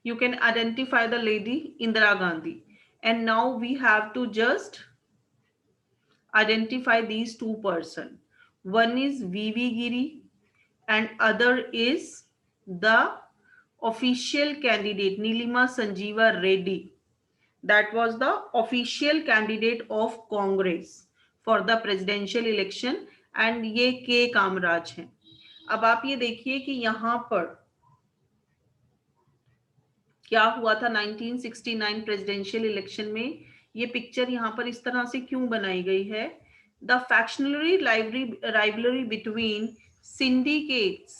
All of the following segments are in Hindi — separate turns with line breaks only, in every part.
You can identify the lady Indira Gandhi. And now we have to just identify these two person. One is VV Giri and other is the official candidate Nilima Sanjeeva Reddy. That was the official candidate of Congress for the presidential election. And ये के कामराज हैं. अब आप ये देखिए कि यहाँ पर क्या हुआ था 1969 प्रेसिडेंशियल इलेक्शन में. ये पिक्चर यहाँ पर इस तरह से क्यों बनाई गई है? The factionary rivalry between syndicates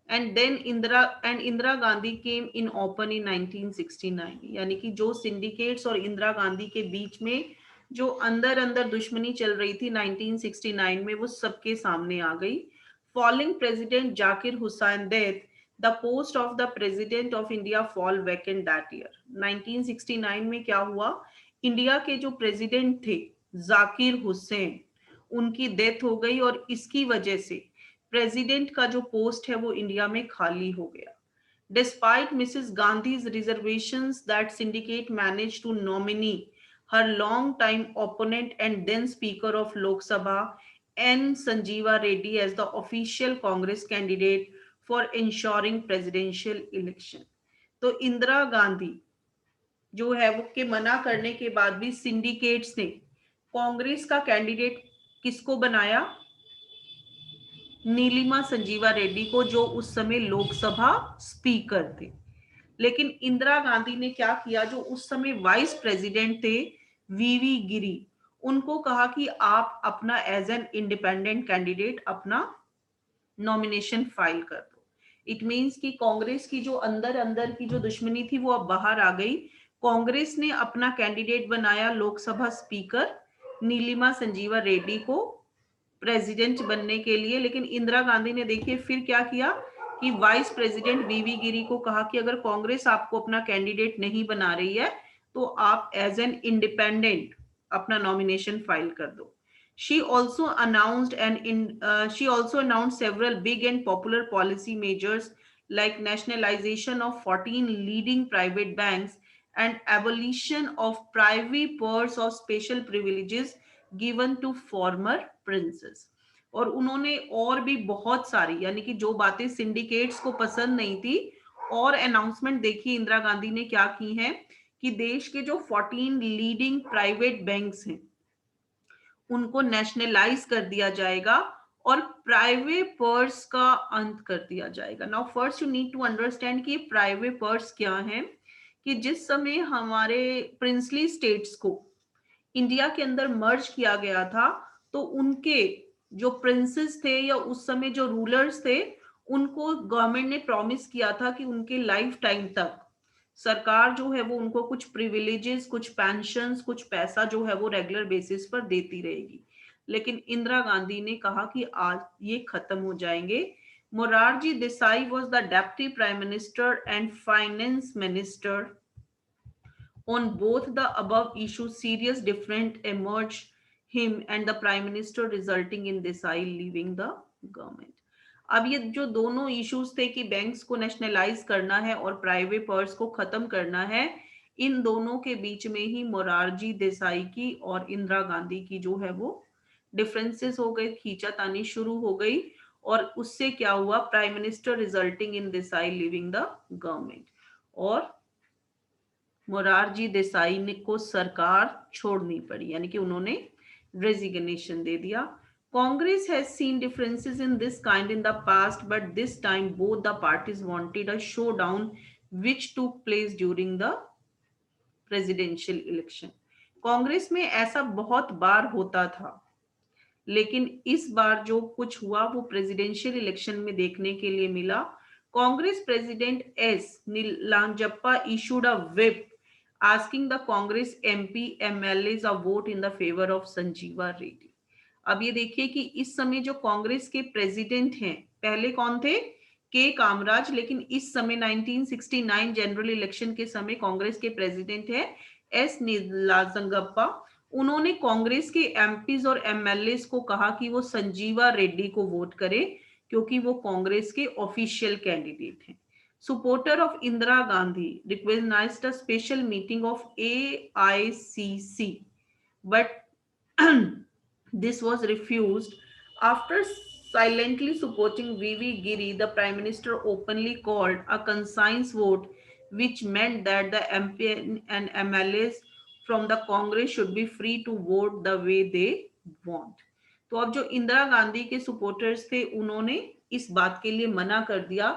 and then Indira Gandhi came in open in 1969. यानी कि जो सिंडिकेट्स और इंदिरा गांधी के बीच में जो अंदर अंदर दुश्मनी चल रही थी 1969 में, वो सबके सामने आ गई. Falling president Zakir Hussain death, the post of the president of India fall vacant that year. 1969 में क्या हुआ? इंडिया के जो प्रेसिडेंट थे जाकिर हुसैन, उनकी डेथ हो गई और इसकी वजह से प्रेसिडेंट का जो पोस्ट है वो इंडिया में खाली हो गया. Despite Mrs. Gandhi's reservations, that syndicate managed to nominate her long-time opponent and then Speaker of Lok Sabha, N. Sanjeeva Reddy, as the official Congress candidate for ensuring presidential election. तो इंदिरा गांधी जो है वो के मना करने के बाद भी सिंडिकेट्स ने कांग्रेस का कैंडिडेट किसको बनाया? नीलिमा संजीवा रेड्डी को, जो उस समय लोकसभा स्पीकर थे. लेकिन इंदिरा गांधी ने क्या किया? जो उस समय वाइस प्रेसिडेंट थे वीवी गिरी, उनको कहा कि आप अपना एज एन इंडिपेंडेंट कैंडिडेट अपना नॉमिनेशन फाइल कर दो. इट मींस कि कांग्रेस की जो अंदर अंदर की जो दुश्मनी थी वो अब बाहर आ गई. कांग्रेस ने अपना कैंडिडेट बनाया लोकसभा स्पीकर नीलिमा संजीवा रेड्डी को प्रेसिडेंट बनने के लिए. लेकिन इंदिरा गांधी ने देखिए फिर क्या किया कि वाइस प्रेसिडेंट वीवी गिरी को कहा कि अगर कांग्रेस आपको अपना कैंडिडेट नहीं बना रही है तो आप एज एन इंडिपेंडेंट अपना नॉमिनेशन फाइल कर दो. She also announced several big and popular policy measures like nationalization of 14 leading private banks and abolition of privy purse of special privileges given to former princes. और उन्होंने और भी बहुत सारी, यानी कि जो बातें सिंडिकेट्स को पसंद नहीं थी, और अनाउंसमेंट देखिए इंदिरा गांधी ने क्या की है कि देश के जो 14 लीडिंग प्राइवेट बैंक्स हैं उनको नेशनलाइज कर दिया जाएगा और प्राइवेट पर्स का अंत कर दिया जाएगा. Now first you need to understand कि प्राइवेट पर्स क्या है. कि जिस समय हमारे प्रिंसली स्टेट्स को इंडिया के अंदर मर्ज किया गया था तो उनके जो प्रिंसेस थे या उस समय जो रूलर्स थे उनको गवर्नमेंट ने प्रॉमिस किया था कि उनके लाइफ टाइम तक सरकार जो है वो उनको कुछ प्रिविलेजेस, कुछ पेंशन्स, कुछ पैसा जो है वो रेगुलर बेसिस पर देती रहेगी. लेकिन इंदिरा गांधी ने कहा कि आज ये खत्म हो जाएंगे. Morarji Desai was the deputy prime minister and finance minister. On both the above issues, serious difference emerged him and the prime minister, resulting in Desai leaving the government. अब ये जो दोनों इश्यूज थे कि बैंक्स को नेशनलाइज करना है और प्राइवेट पर्स को खत्म करना है, इन दोनों के बीच में ही मोरारजी देसाई की और इंदिरा गांधी की जो है वो डिफरेंसेस हो गए, खींचातानी शुरू हो गई. और उससे क्या हुआ? Prime minister resulting in Desai living the government. और मोरारजी देसाई ने को सरकार छोड़नी पड़ी, यानी कि उन्होंने रेजिग्नेशन दे दिया. Congress has seen differences in this kind in the past, but this time both the parties wanted a showdown which took place during the presidential election. Congress में ऐसा बहुत बार होता था, लेकिन इस बार जो कुछ हुआ वो प्रेसिडेंशियल इलेक्शन में देखने के लिए मिला. Congress president S Nijalingappa issued a whip asking the Congress MP MLAs a vote in the favor of Sanjeeva Reddy. अब ये देखिए कि इस समय जो कांग्रेस के प्रेसिडेंट हैं, पहले कौन थे? के कामराज. लेकिन इस समय 1969 जनरल इलेक्शन के समय कांग्रेस के प्रेसिडेंट है एस नीलाजंगप्पा. उन्होंने कांग्रेस के एमपीज और एमएलए को कहा कि वो संजीवा रेड्डी को वोट करे क्योंकि वो कांग्रेस के ऑफिशियल कैंडिडेट हैं. supporter of Indira Gandhi recognized a special meeting of AICC, but this was refused. After silently supporting VV Giri, the Prime Minister openly called a conscience vote, which meant that the MP and MLAs from the Congress should be free to vote the way they want. तो अब जो इंदिरा गांधी के सपोर्टर्स थे उन्होंने इस बात के लिए मना कर दिया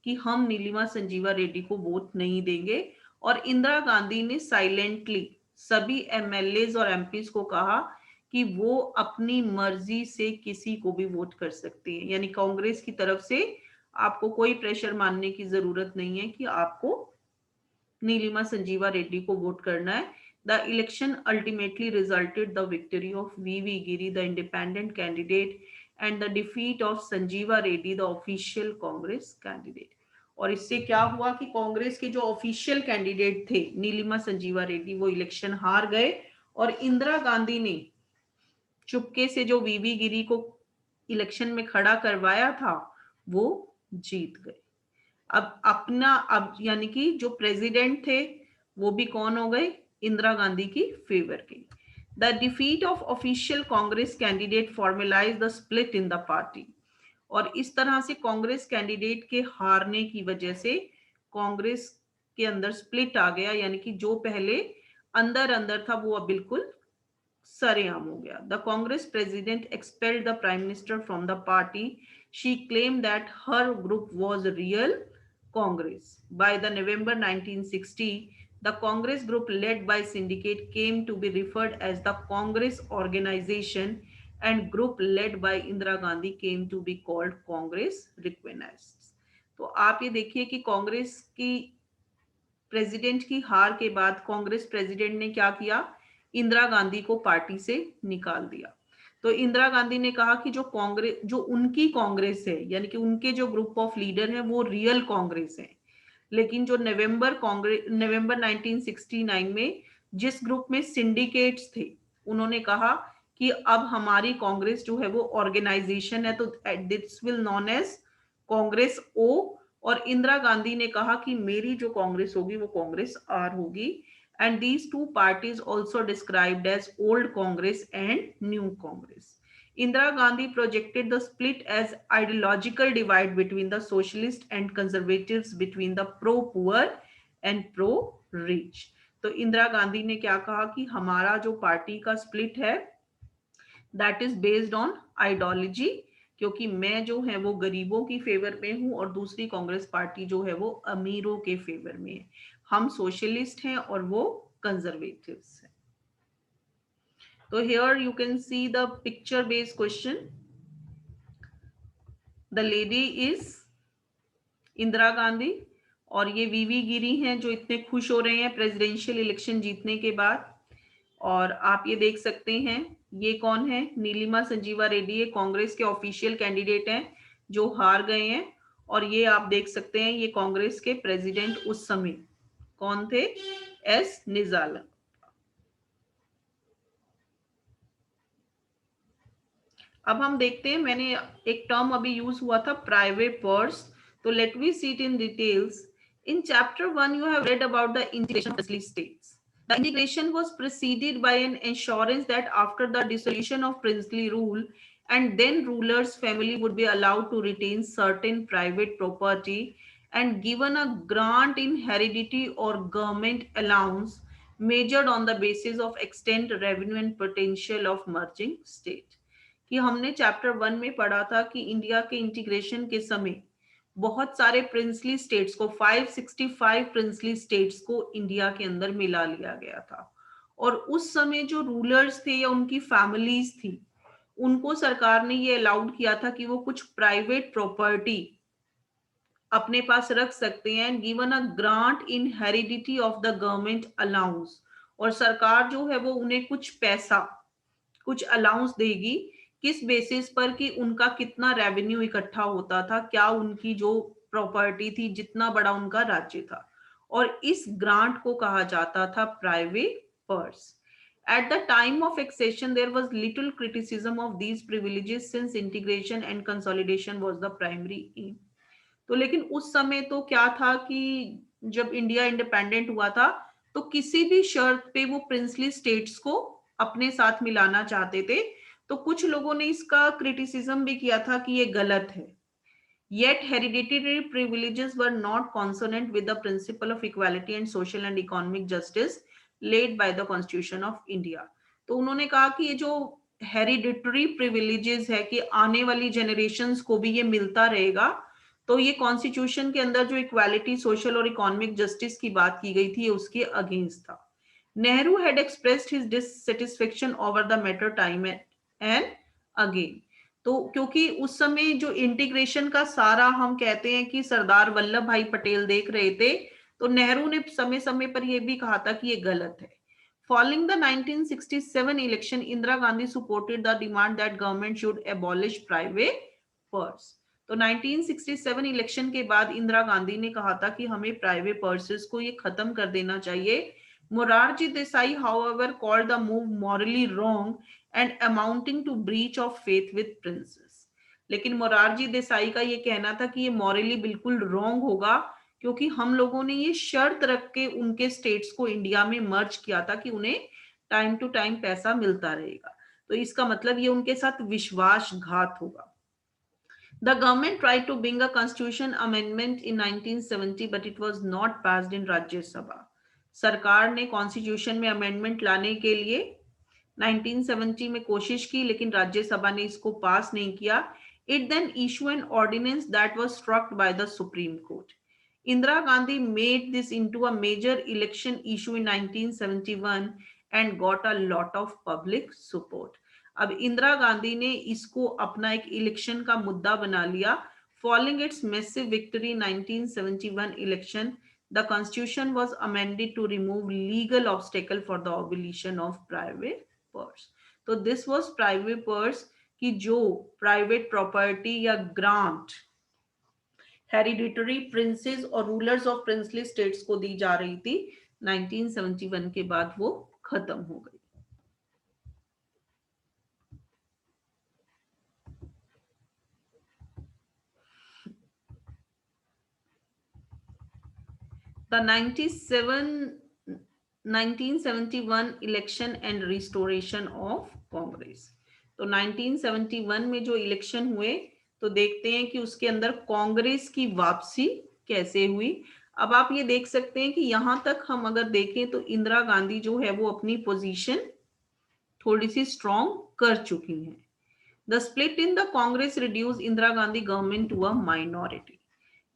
कि हम नीलिमा संजीवा रेड्डी को वोट नहीं देंगे, और इंदिरा गांधी ने साइलेंटली सभी एमएलए और एमपीज को कहा कि वो अपनी मर्जी से किसी को भी वोट कर सकते हैं, यानी कांग्रेस की तरफ से आपको कोई प्रेशर मानने की जरूरत नहीं है कि आपको नीलिमा संजीवा रेड्डी को वोट करना है. The election ultimately resulted the victory of V V Giri the independent candidate and the defeat of Sanjiva Reddy the official Congress candidate. और इससे क्या हुआ कि कांग्रेस के जो ऑफिशियल कैंडिडेट थे नीलिमा संजीवा रेड्डी वो इलेक्शन हार गए, और इंदिरा गांधी ने चुपके से जो वीवी गिरी को इलेक्शन में खड़ा करवाया था वो जीत गए. अब यानी कि जो प्रेसिडेंट थे वो भी कौन हो गए, इंदिरा गांधी की फेवर के. The defeat of official Congress candidate formalise the split in the party. और इस तरह से कांग्रेस कैंडिडेट के हारने की वजह से कांग्रेस के अंदर स्प्लिट आ गया, यानी कि जो पहले अंदर अंदर था वो अब बिल्कुल सरेआम हो गया. The Congress president expelled the prime minister from the party. She claim that her group was real Congress. By the November 1960, the Congress group led by syndicate came to be referred as the Congress Organization, and group led by Indira Gandhi came to be called Congress Requenists. तो आप ये देखिए कि कांग्रेस की प्रेसिडेंट की हार के बाद कांग्रेस प्रेसिडेंट ने क्या किया, इंदिरा गांधी को पार्टी से निकाल दिया. तो इंदिरा गांधी ने कहा कि जो उनकी कांग्रेस है, यानी कि उनके जो ग्रुप ऑफ लीडर हैं वो रियल कांग्रेस है, लेकिन जो नवंबर 1969 में जिस ग्रुप में सिंडिकेट्स थे उन्होंने कहा कि अब हमारी कांग्रेस जो है वो ऑर्गेनाइजेशन है, तो this will known as Congress O. और इंदिरा गांधी ने कहा कि मेरी जो कांग्रेस होगी वो कांग्रेस आर होगी. And these two parties also described as old Congress and new Congress. Indira Gandhi projected the split as ideological divide between the socialists and conservatives, between the pro-poor and pro-rich. तो इंदिरा गांधी ने क्या कहा कि हमारा जो पार्टी का स्प्लिट है that is based on ideology, क्योंकि मैं जो है वो गरीबों की फेवर में हूं और दूसरी कांग्रेस पार्टी जो है वो अमीरों के फेवर में है. हम सोशलिस्ट हैं और वो कंजर्वेटिव्स हैं. तो here you can see the picture based question. The lady is Indira Gandhi और ये वीवी गिरी हैं जो इतने खुश हो रहे हैं प्रेसिडेंशियल इलेक्शन जीतने के बाद. और आप ये देख सकते हैं ये कौन है, नीलिमा संजीवा रेड्डी, ये कांग्रेस के ऑफिशियल कैंडिडेट हैं जो हार गए हैं. और ये आप देख सकते हैं ये कांग्रेस के प्रेसिडेंट उस समय कौन थे, एस निजाला. अब हम देखते हैं, मैंने एक टर्म अभी यूज हुआ था प्राइवेट पर्स, तो let we see it in details. In chapter 1 you have read about the integration of princely states. The integration was preceded by an assurance that after the dissolution of princely rule, and then ruler's family would be allowed to retain certain private property and given a grant in heredity or government allowance measured on the basis of extent, revenue and potential of merging state. कि हमने चैप्टर 1 में पढ़ा था कि इंडिया के इंटीग्रेशन के समय बहुत सारे प्रिंसली स्टेट्स को 565 प्रिंसली स्टेट्स को इंडिया के अंदर मिला लिया गया था. और उस समय जो रूलर्स थे या उनकी फैमिलीज थी उनको सरकार ने ये अलाउड किया था कि वो कुछ प्राइवेट प्रॉपर्टी अपने पास रख सकते हैं, and given a grant in heredity of the government allowance. और सरकार जो है वो उन्हें कुछ पैसा कुछ अलाउंस देगी किस बेसिस पर कि उनका कितना रेवेन्यू इकट्ठा होता था, क्या उनकी जो प्रॉपर्टी थी, जितना बड़ा उनका राज्य था. और इस ग्रांट को कहा जाता था private purse. At the time of accession, there was little criticism of these privileges since integration and consolidation was the primary aim. तो लेकिन उस समय तो क्या था कि जब इंडिया इंडिपेंडेंट हुआ था तो किसी भी शर्त पे वो प्रिंसली स्टेट्स को अपने साथ मिलाना चाहते थे। तो कुछ लोगों ने इसका क्रिटिसिज्म भी किया था कि ये गलत है। Yet hereditary privileges were not consonant with the principle of equality and social and economic justice laid by the Constitution of India. तो उन्होंने कहा कि ये जो हेरिडिटरी प्रिविलेजेस है कि आने वाली जनरेशन्स को भी ये मिलता रहेगा, तो ये कॉन्स्टिट्यूशन के अंदर जो इक्वालिटी, सोशल और इकोनॉमिक जस्टिस की बात की गई थी, ये उसके अगेंस्ट था। Nehru had expressed his dissatisfaction over the matter time and again. तो क्योंकि उस समय जो इंटीग्रेशन का सारा हम कहते हैं कि सरदार वल्लभ भाई पटेल देख रहे थे, तो नेहरू ने समय समय पर यह भी कहा था कि ये गलत है। Following the 1967 election, Indira Gandhi supported the demand that government should abolish private purse. तो 1967 इलेक्शन के बाद इंदिरा गांधी ने कहा था कि हमें प्राइवेट पर्सेस को ये खत्म कर देना चाहिए। Morarji Desai however called the move morally wrong and amounting to breach of faith with princes. लेकिन मोरारजी देसाई का ये कहना था कि ये मॉरली बिल्कुल रॉन्ग होगा, क्योंकि हम लोगों ने ये शर्त रख के उनके स्टेट्स को इंडिया में मर्ज किया था कि उन्हें टाइम टू टाइम पैसा मिलता रहेगा। तो इसका मतलब ये उनके साथ विश्वासघात होगा। The government tried to bring a constitution amendment in 1970, but it was not passed in Rajya Sabha. सरकार ने कॉन्स्टिट्यूशन में अमेंडमेंट लाने के लिए 1970 में कोशिश की, लेकिन राज्यसभा ने इसको पास नहीं किया। It then issued an ordinance that was struck by the Supreme Court. Indira Gandhi made this into a major election issue in 1971 and got a lot of public support. अब इंदिरा गांधी ने इसको अपना एक इलेक्शन का मुद्दा बना लिया। Following its massive victory 1971 election, the constitution was amended to remove legal obstacle for the abolition of private purse. तो दिस वाज प्राइवेट पर्स की जो प्राइवेट प्रॉपर्टी या ग्रांट हेरिडिटरी प्रिंसेस और रूलर्स ऑफ प्रिंसली स्टेट्स को दी जा रही थी, 1971 के बाद वो खत्म हो गई। The 1971 election and restoration of Congress. तो 1971 में जो इलेक्शन हुए, तो देखते हैं कि उसके अंदर कांग्रेस की वापसी कैसे हुई। अब आप ये देख सकते हैं कि यहां तक हम अगर देखें तो इंदिरा गांधी जो है वो अपनी पोजीशन थोड़ी सी स्ट्रॉन्ग कर चुकी हैं। The split in the Congress reduce Indira Gandhi government to a minority,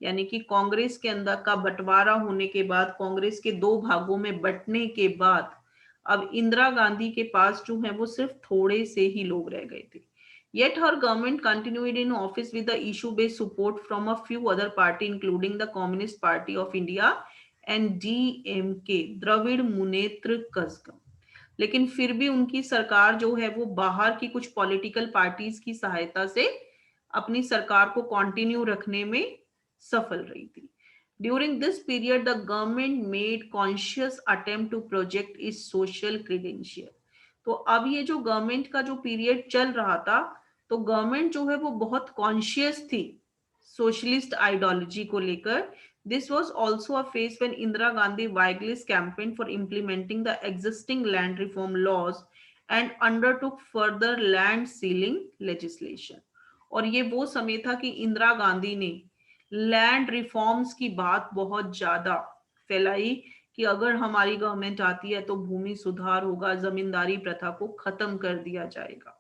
यानी कि कांग्रेस के अंदर का बंटवारा होने के बाद, कांग्रेस के दो भागों में बंटने के बाद, अब इंदिरा गांधी के पास जो है वो सिर्फ थोड़े से ही लोग रह गए थे। Yet her government continued in office with the issue-based support from a few other parties, including the Communist Party of India and DMK, Dravid Munnetra Kazhagam. लेकिन फिर भी उनकी सरकार जो है वो बाहर की कुछ पॉलिटिकल पार्टीज की सहायता से अपनी सरकार को कंटिन्यू रखने में सफल रही थी। During this period the government made conscious attempt to project is social credential. तो अब ये जो गवर्नमेंट का जो पीरियड चल रहा था, तो गवर्नमेंट जो है वो बहुत कॉन्शियस थी सोशलिस्ट आइडियोलॉजी को लेकर। This was also a phase when Indira Gandhi vigorously campaigned for implementing the existing land reform laws and undertook further land sealing legislation. और ये वो समय था कि इंदिरा गांधी ने लैंड रिफॉर्म्स की बात बहुत ज्यादा फैलाई कि अगर हमारी गवर्नमेंट आती है तो भूमि सुधार होगा, जमींदारी प्रथा को खत्म कर दिया जाएगा।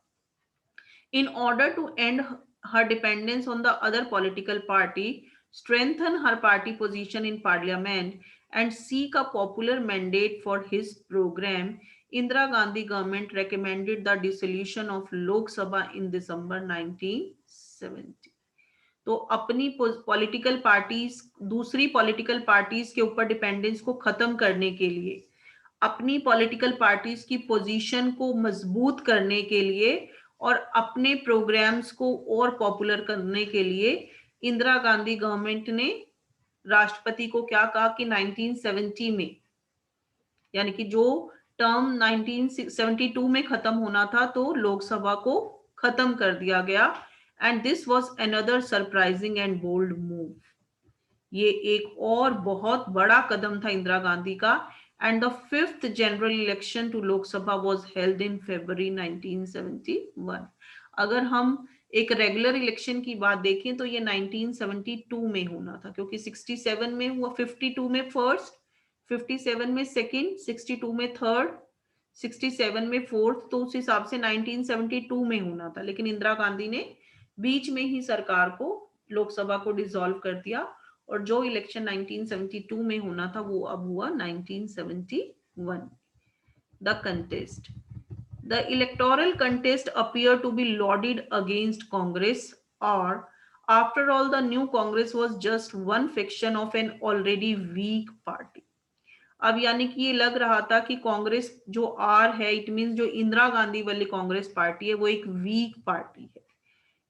In order to end her dependence on the other political party, strengthen her party position in parliament, and seek a popular mandate for his program, Indira Gandhi government recommended the dissolution of Lok Sabha in December 1970. तो अपनी पॉलिटिकल पार्टीज, दूसरी पॉलिटिकल पार्टीज के ऊपर डिपेंडेंस को खत्म करने के लिए, अपनी पॉलिटिकल पार्टीज की पोजीशन को मजबूत करने के लिए और अपने प्रोग्राम्स को और पॉपुलर करने के लिए इंदिरा गांधी गवर्नमेंट ने राष्ट्रपति को क्या कहा कि 1970 में, यानी कि जो टर्म 1972 में खत्म होना था, तो लोकसभा को खत्म कर दिया गया। And this was another surprising and bold move. ये एक और बहुत बड़ा कदम था इंदिरा गांधी का। And the fifth general election to Lok Sabha was held in February 1971। अगर हम एक रेगुलर इलेक्शन की बात देखें तो ये 1972 में होना था, क्योंकि 67 में हुआ, 52 में फर्स्ट, 57 में सेकंड, 62 में थर्ड, 67 में फोर्थ, तो उस हिसाब से 1972 में होना था। लेकिन इंदिरा गांधी ने बीच में ही सरकार को, लोकसभा को डिसॉल्व कर दिया, और जो इलेक्शन 1972 में होना था वो अब हुआ 1971। The contest, the electoral contest appeared to be lauded against Congress, or after all, the new Congress was just one faction of an already weak party. अब यानी कि ये लग रहा था कि कांग्रेस जो आर है, इट मीन जो इंदिरा गांधी वाली कांग्रेस पार्टी है, वो एक वीक पार्टी है।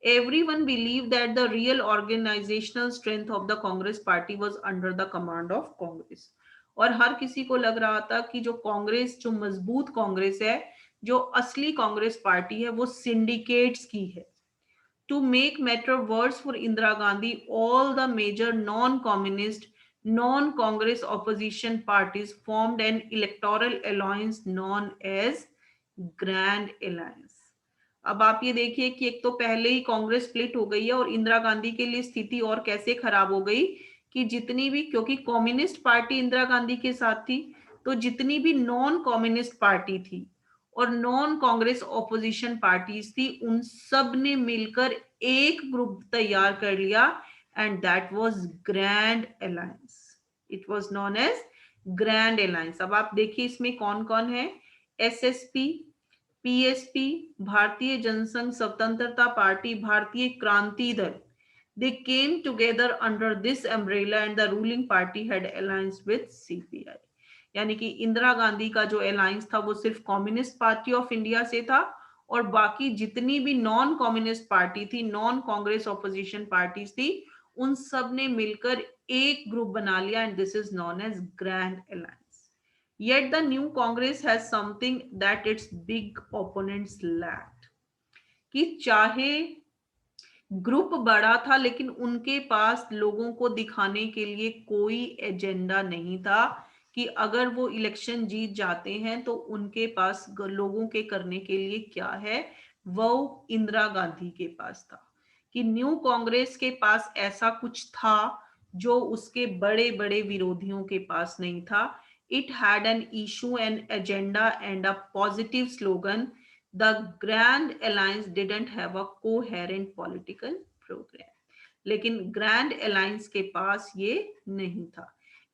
Everyone believed that the real organizational strength of the Congress party was under the command of Congress. और हर किसी को लग रहा था कि जो कांग्रेस, जो मजबूत कांग्रेस है, जो असली कांग्रेस पार्टी है, वो सिंडिकेट्स की है। To make matter worse for Indira Gandhi, all the major non-communist, non-Congress opposition parties formed an electoral alliance known as Grand Alliance. अब आप ये देखिए कि एक तो पहले ही कांग्रेस स्प्लिट हो गई है, और इंदिरा गांधी के लिए स्थिति और कैसे खराब हो गई कि जितनी भी, क्योंकि कम्युनिस्ट पार्टी इंदिरा गांधी के साथ थी, तो जितनी भी नॉन कम्युनिस्ट पार्टी थी और नॉन कांग्रेस ऑपोजिशन पार्टीज थी, उन सब ने मिलकर एक ग्रुप तैयार कर लिया, and that was grand alliance. It was known as grand alliance. अब आप देखिए इसमें कौन कौन है। एसएसपी, पीएसपी, भारतीय जनसंघ स्वतंत्रता पार्टी, भारतीय Kranti Dal, they came together under this umbrella and the ruling party had alliance with CPI। यानी कि इंदिरा गांधी का जो अलायंस था वो सिर्फ कम्युनिस्ट पार्टी ऑफ इंडिया से था, और बाकी जितनी भी नॉन कम्युनिस्ट पार्टी थी, नॉन कांग्रेस ऑपोजिशन पार्टीज थी, उन सब ने मिलकर एक ग्रुप बना लिया, and this is known as grand alliance. Yet the new Congress has something that its big opponents lacked, कि चाहे ग्रुप बड़ा था, लेकिन उनके पास लोगों को दिखाने के लिए कोई एजेंडा नहीं था कि अगर वो इलेक्शन जीत जाते हैं तो उनके पास लोगों के करने के लिए क्या है। वो इंदिरा गांधी के पास था कि न्यू कांग्रेस के पास ऐसा कुछ था जो उसके बड़े बड़े विरोधियों के पास नहीं था। It had an issue, an agenda and a positive slogan. The Grand Alliance didn't have a coherent political program, लेकिन ग्रैंड अलायंस के पास ये नहीं था।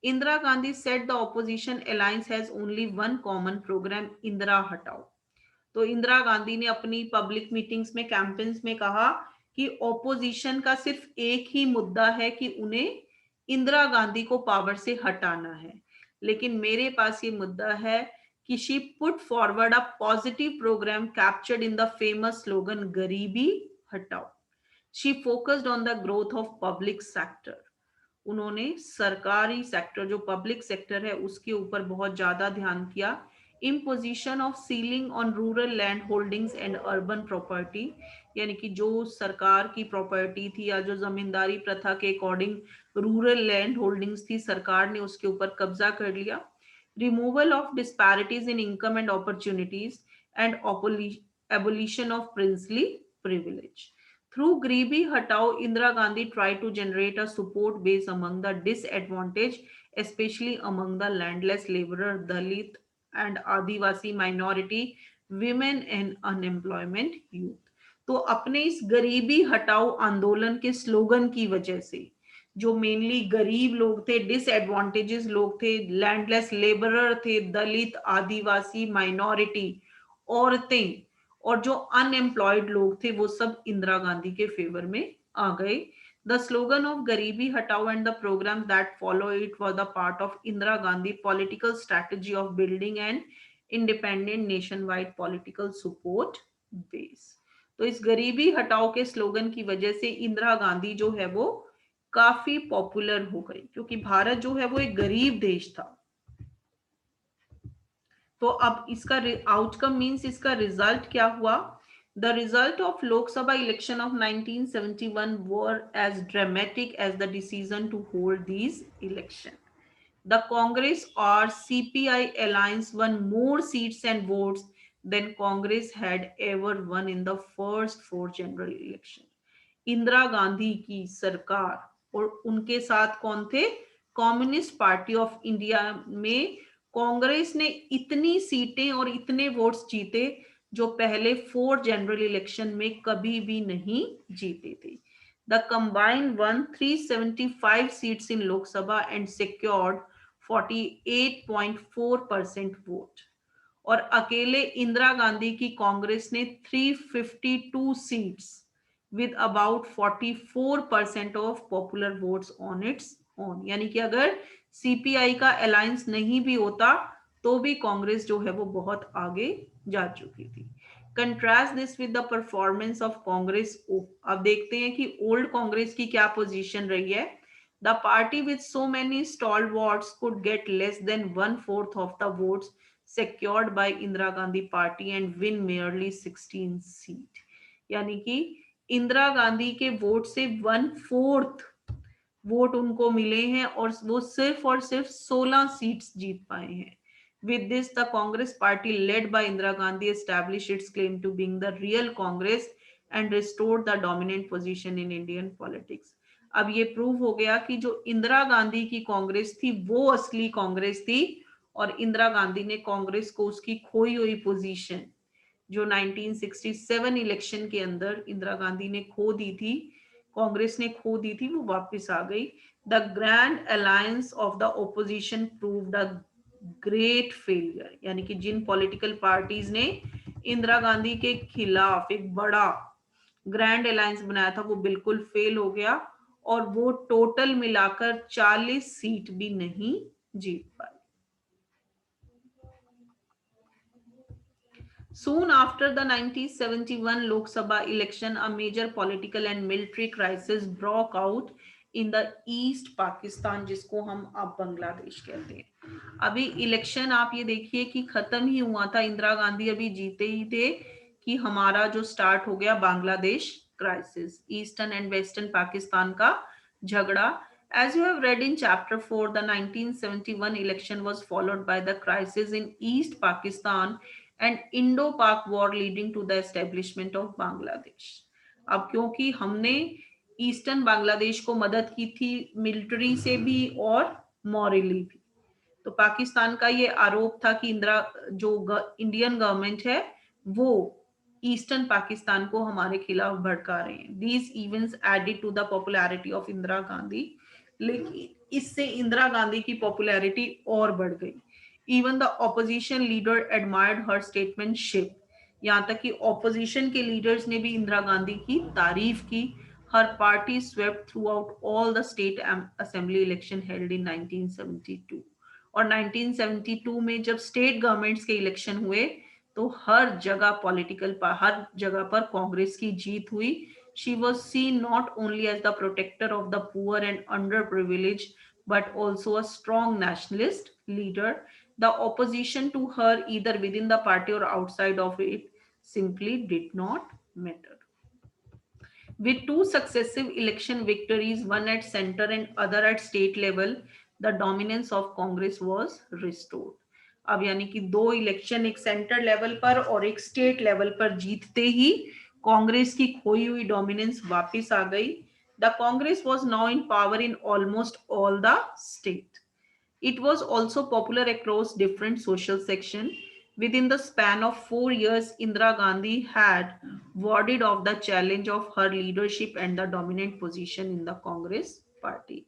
Indira Gandhi said the opposition alliance has only one common program, Indira हटाओ। तो इंदिरा गांधी ने अपनी पब्लिक मीटिंग्स में, कैंपेन्स में कहा कि ओपोजिशन का सिर्फ एक ही मुद्दा है कि उन्हें इंदिरा गांधी को पावर से हटाना है, लेकिन मेरे पास ये मुद्दा है कि she put forward a positive program captured in the famous slogan गरीबी हटाओ। She focused on the growth of public sector। उन्होंने सरकारी सेक्टर, जो पब्लिक सेक्टर है, उसके ऊपर बहुत ज्यादा ध्यान किया। Imposition of ceiling on rural land holdings and urban property, यानी कि जो सरकार की प्रॉपर्टी थी या जो जमींदारी प्रथा के अकॉर्डिंग रूरल लैंड होल्डिंग्स थी, सरकार ने उसके ऊपर कब्जा कर लिया। Removal of disparities in income and opportunities and abolition of princely privilege। Through Gribi Hatao, Indira Gandhi tried to generate a support base among the disadvantaged, especially among the landless laborer, Dalit and Adivasi minority, women and unemployment youth। तो अपने इस गरीबी हटाओ आंदोलन के स्लोगन की वजह से जो मेनली गरीब लोग थे, डिसएडवांटेजेस लोग थे, लैंडलेस लेबरर थे, दलित, आदिवासी, माइनॉरिटी, औरतें और जो अनएम्प्लॉयड लोग थे, वो सब इंदिरा गांधी के फेवर में आ गए। The slogan of Garibi Hatao and the program that follow it was the part of Indira Gandhi political strategy of building an independent nationwide political support base। तो इस गरीबी हटाओ के स्लोगन की वजह से इंदिरा गांधी जो है वो काफी पॉपुलर हो गई, क्योंकि भारत जो है वो एक गरीब देश था। तो अब इसका आउटकम मींस इसका रिजल्ट क्या हुआ। The result of Lok Sabha election of 1971 were as dramatic as the decision to hold these elections. The Congress or CPI alliance won more seats and votes than Congress had ever won in the first four general elections. Indira Gandhi की सरकार और उनके साथ कौन थे? कम्युनिस्ट पार्टी ऑफ इंडिया में कांग्रेस ने इतनी सीटें और इतने वोट्स जीते जो पहले फोर जनरल इलेक्शन में कभी भी नहीं जीते थे. The combined won 375 seats in Lok Sabha and secured 48.4% vote. और अकेले इंदिरा गांधी की कांग्रेस ने 352 seats with about 44% of popular votes on its own. यानी कि अगर सीपीआई का अलायंस नहीं भी होता तो भी कांग्रेस जो है वो बहुत आगे जा चुकी थी. Contrast this with the performance of Congress. अब देखते हैं कि ओल्ड कांग्रेस की क्या पोजीशन रही है. The party with so many stalwarts could get less than 1/4 of the votes secured by Indira Gandhi party and win merely 16 seat. यानी कि इंदिरा गांधी के वोट से 1/4 वोट उनको मिले हैं और वो सिर्फ और सिर्फ 16 सीट्स जीत पाए हैं. With this, the Congress party led by Indira Gandhi established its claim to being the real Congress and restored the dominant position in Indian politics. अब ये प्रूव हो गया कि जो इंदिरा गांधी की कांग्रेस थी वो असली कांग्रेस थी और इंदिरा गांधी ने कांग्रेस को उसकी खोई हुई पोजीशन जो 1967 इलेक्शन के अंदर इंदिरा गांधी ने खो दी थी, कांग्रेस ने खो दी थी, वो वापस आ गई. The grand alliance of the opposition proved a great failure. यानी कि जिन पॉलिटिकल पार्टीज ने इंदिरा गांधी के खिलाफ एक बड़ा ग्रैंड अलायंस बनाया था वो बिल्कुल फेल हो गया और वो टोटल मिलाकर 40 सीट भी नहीं जीत पाए. Soon after the 1971 Lok Sabha election, a major political and military crisis broke out in the East Pakistan, जिसको हम अब बांग्लादेश कहते हैं. अभी इलेक्शन आप ये देखिए कि खत्म ही हुआ था, इंदिरा गांधी अभी जीते ही थे कि हमारा जो स्टार्ट हो गया Bangladesh crisis, eastern and western Pakistan का झगड़ा. As you have read in chapter 4, the 1971 election was followed by the crisis in East Pakistan and Indo-Pak war leading to the establishment of Bangladesh. अब क्योंकि हमने ईस्टर्न बांग्लादेश को मदद की थी मिलिट्री से भी और मॉरली भी, तो पाकिस्तान का ये आरोप था कि इंदिरा जो इंडियन गवर्नमेंट है वो ईस्टर्न पाकिस्तान को हमारे खिलाफ भड़का रहे हैं. These events added to the popularity of Indira Gandhi. लेकिन इससे इंदिरा गांधी की पॉपुलैरिटी और बढ़ गई. Even the opposition leader admired her statesmanship. यहाँ तक कि ऑपोजिशन के लीडर्स ने भी इंदिरा गांधी की तारीफ की. Her party swept throughout all the state assembly election held in 1972. और 1972 में जब स्टेट गवर्नमेंट्स के इलेक्शन हुए तो हर जगह हर जगह पर कांग्रेस की जीत हुई. She was seen not only as the protector of the poor and underprivileged, but also a strong nationalist leader. The opposition to her, either within the party or outside of it, simply did not matter. With two successive election victories, one at center and other at state level, the dominance of Congress was restored. अब यानी कि दो इलेक्शन एक सेंटर लेवल पर और एक स्टेट लेवल पर जीतते ही कांग्रेस की खोई हुई डोमिनेंस वापस आ गई. The Congress was now in power in almost all the state. It was also popular across different social sections. Within the span of 4 years, Indira Gandhi had warded off the challenge of her leadership and the dominant position in the Congress party.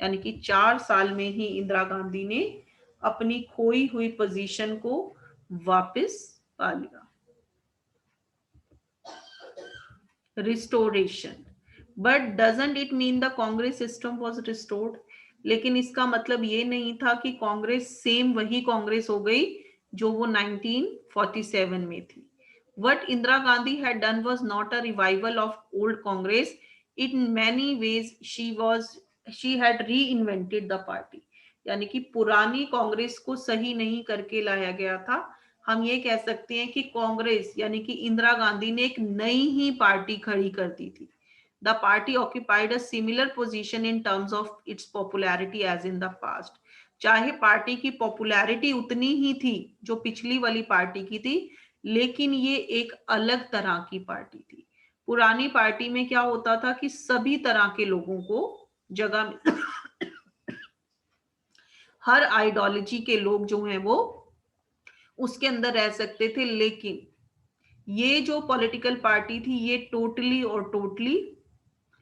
यानी कि 4 साल में ही इंदिरा गांधी ने अपनी खोई हुई पोजीशन को वापस पा लिया. Restoration. But doesn't it mean the Congress system was restored? लेकिन इसका मतलब ये नहीं था कि कांग्रेस सेम वही कांग्रेस हो गई जो वो 1947 में थी. What Indira Gandhi had done was not a revival of old Congress. In many ways, she had reinvented the party. यानी कि पुरानी कांग्रेस को सही नहीं करके लाया गया था. हम ये कह सकते हैं कि कांग्रेस यानी कि इंदिरा गांधी ने एक नई ही पार्टी खड़ी कर दी थी. The party occupied a similar position in terms of its popularity as in the past. चाहे पार्टी की पॉपुलैरिटी उतनी ही थी जो पिछली वाली पार्टी की थी, लेकिन ये एक अलग तरह की पार्टी थी. पुरानी पार्टी में क्या होता था कि सभी तरह के लोगों को जगह हर आइडियोलॉजी के लोग जो हैं वो उसके अंदर रह सकते थे. लेकिन ये जो पॉलिटिकल पार्टी थी ये टोटली और टोटली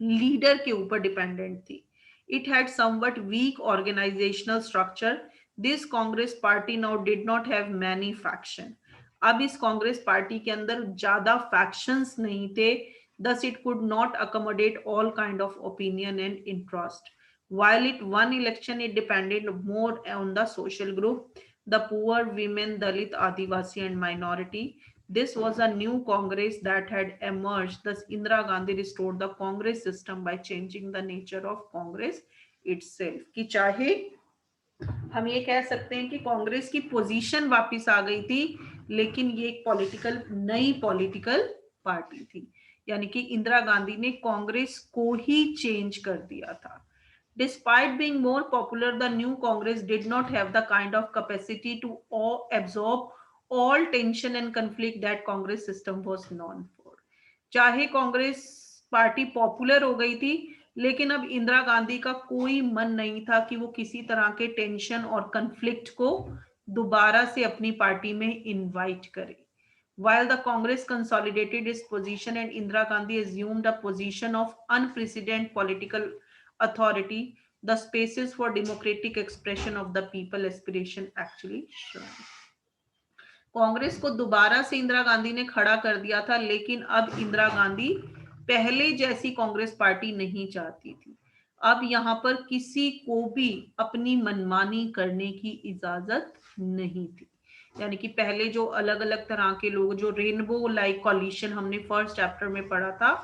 लीडर के ऊपर डिपेंडेंट थी. It had somewhat weak organisational structure. This Congress party now did not have many faction. अब इस कांग्रेस पार्टी के अंदर ज्यादा फैक्शंस नहीं थे. thus it could not accommodate all kind of opinion and interest. While it won election, it depended more on the social group, the poor, women, Dalit, Adivasi and minority. This was a new Congress that had emerged. Thus, Indira Gandhi restored the Congress system by changing the nature of Congress itself. कि चाहे हम ये कह सकते हैं कि कांग्रेस की पोजीशन वापस आ गई थी, लेकिन ये एक नई पॉलिटिकल पार्टी थी. यानी कि इंदिरा गांधी ने कांग्रेस को ही चेंज कर दिया था. Despite being more popular, the new Congress did not have the kind of capacity to absorb all tension and conflict that Congress system was known for. चाहे कांग्रेस पार्टी पॉपुलर हो गई थी, लेकिन अब इंदिरा गांधी का कोई मन नहीं था कि वो किसी तरह के टेंशन और कन्फ्लिक्ट को दोबारा से अपनी पार्टी में इनवाइट करे. While the Congress consolidated its position and Indira Gandhi assumed a position of unprecedented political authority, the spaces for democratic expression of the people aspiration actually shrunk. Congress को दोबारा से इंदिरा गांधी ने खड़ा कर दिया था, लेकिन अब इंदिरा गांधी पहले जैसी कांग्रेस पार्टी नहीं चाहती थी. अब यहाँ पर किसी को भी अपनी मनमानी करने की इजाजत नहीं थी. यानी कि पहले जो अलग अलग तरह के लोग, जो रेनबो लाइक कॉलिशन हमने फर्स्ट चैप्टर में पढ़ा था,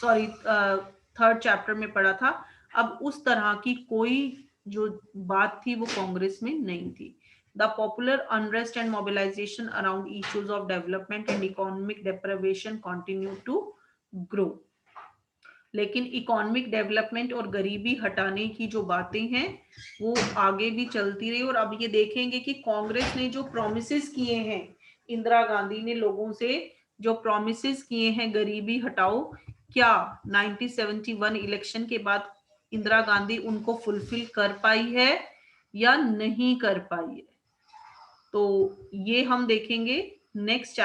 सॉरी थर्ड चैप्टर में पढ़ा था, अब उस तरह की कोई जो बात थी वो कांग्रेस में नहीं थी. The popular unrest and mobilization around issues of development and economic deprivation continue to grow. लेकिन इकोनॉमिक डेवलपमेंट और गरीबी हटाने की जो बातें हैं वो आगे भी चलती रही. और अब ये देखेंगे कि कांग्रेस ने जो प्रोमिसेस किए हैं, इंदिरा गांधी ने लोगों से जो प्रोमिसेस किए हैं गरीबी हटाओ, क्या 1971 इलेक्शन के बाद इंदिरा गांधी उनको फुलफिल कर पाई है या नहीं कर पाई है. तो ये हम देखेंगे नेक्स्ट